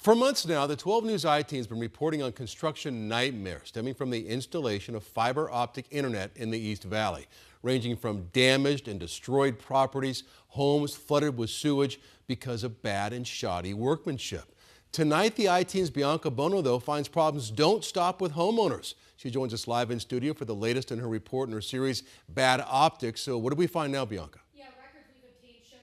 For months now, the 12 News I-Team has been reporting on construction nightmares stemming from the installation of fiber optic internet in the East Valley, ranging from damaged and destroyed properties, homes flooded with sewage because of bad and shoddy workmanship. Tonight, the I-Team's Bianca Bono, though, finds problems don't stop with homeowners. She joins us live in studio for the latest in her report in her series, Bad Optics. So what do we find now, Bianca?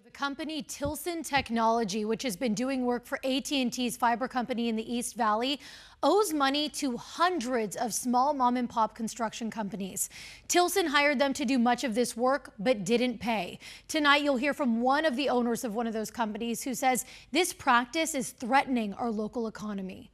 The company Tilson Technology, which has been doing work for AT&T's fiber company in the East Valley, owes money to hundreds of small mom-and-pop construction companies. Tilson hired them to do much of this work, but didn't pay. Tonight, you'll hear from one of the owners of one of those companies who says this practice is threatening our local economy.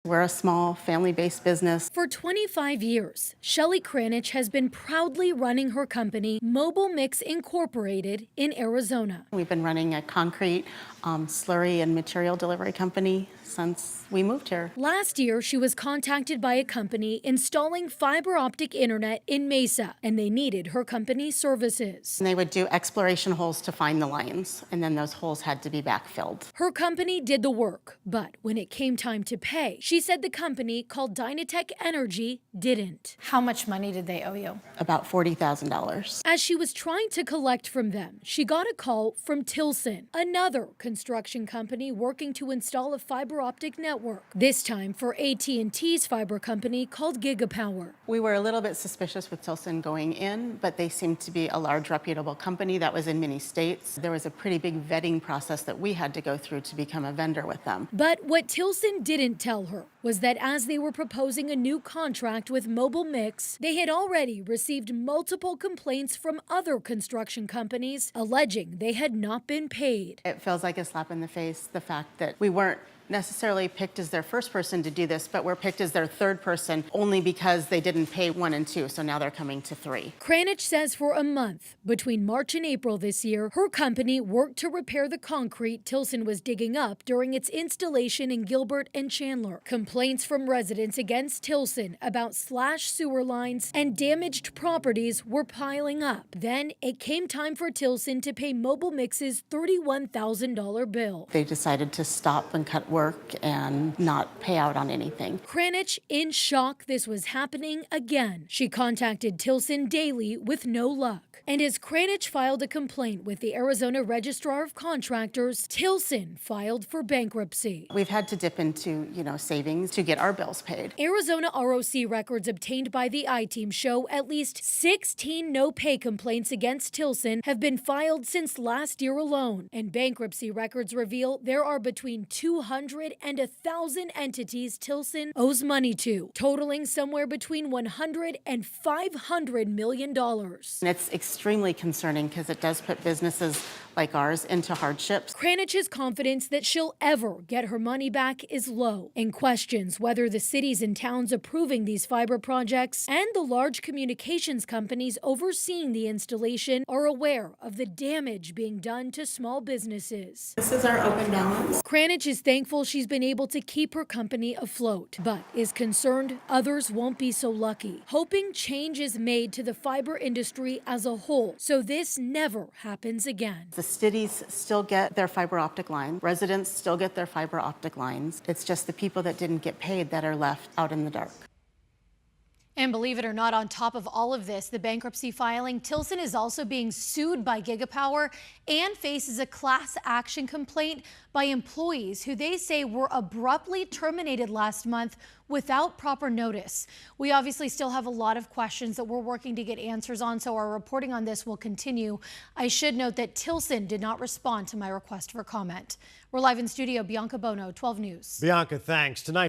We're a small family-based business. For 25 years, Shelly Kranich has been proudly running her company, Mobile Mix Incorporated, in Arizona. We've been running a concrete slurry and material delivery company since we moved here. Last year, she was contacted by a company installing fiber optic internet in Mesa, and they needed her company's services. And they would do exploration holes to find the lines, and then those holes had to be backfilled. Her company did the work, but when it came time to pay, she said the company, called Dynatech Energy, didn't. How much money did they owe you? About $40,000. As she was trying to collect from them, she got a call from Tilson, another construction company working to install a fiber optic network, this time for AT&T's fiber company called Gigapower. We were a little bit suspicious with Tilson going in, but they seemed to be a large, reputable company that was in many states. There was a pretty big vetting process that we had to go through to become a vendor with them. But what Tilson didn't tell her was that as they were proposing a new contract with Mobile Mix, they had already received multiple complaints from other construction companies alleging they had not been paid. It feels like a slap in the face, the fact that we weren't necessarily picked as their first person to do this, but we're picked as their third person only because they didn't pay 1 and 2, so now they're coming to 3. Kranich says for a month, between March and April this year, her company worked to repair the concrete Tilson was digging up during its installation in Gilbert and Chandler. Complaints from residents against Tilson about slashed sewer lines and damaged properties were piling up. Then it came time for Tilson to pay Mobile Mix's $31,000 bill. They decided to stop and cut work and not pay out on anything. Kranich, in shock this was happening again. She contacted Tilson daily with no luck. And as Kranich filed a complaint with the Arizona Registrar of Contractors, Tilson filed for bankruptcy. We've had to dip into, savings to get our bills paid. Arizona ROC records obtained by the I-Team show at least 16 no-pay complaints against Tilson have been filed since last year alone. And bankruptcy records reveal there are between 200 and 1,000 entities Tilson owes money to, totaling somewhere between $100 and $500 million. And it's extremely concerning because it does put businesses like ours into hardships. Kranich's confidence that she'll ever get her money back is low, and questions whether the cities and towns approving these fiber projects and the large communications companies overseeing the installation are aware of the damage being done to small businesses. This is our open balance. Kranich is thankful she's been able to keep her company afloat, but is concerned others won't be so lucky, hoping change is made to the fiber industry as a whole so this never happens again. The cities still get their fiber optic line. Residents still get their fiber optic lines. It's just the people that didn't get paid that are left out in the dark. And believe it or not, on top of all of this, the bankruptcy filing, Tilson is also being sued by Gigapower and faces a class action complaint by employees who they say were abruptly terminated last month without proper notice. We obviously still have a lot of questions that we're working to get answers on, so our reporting on this will continue. I should note that Tilson did not respond to my request for comment. We're live in studio, Bianca Bono, 12 News. Bianca, thanks. Tonight.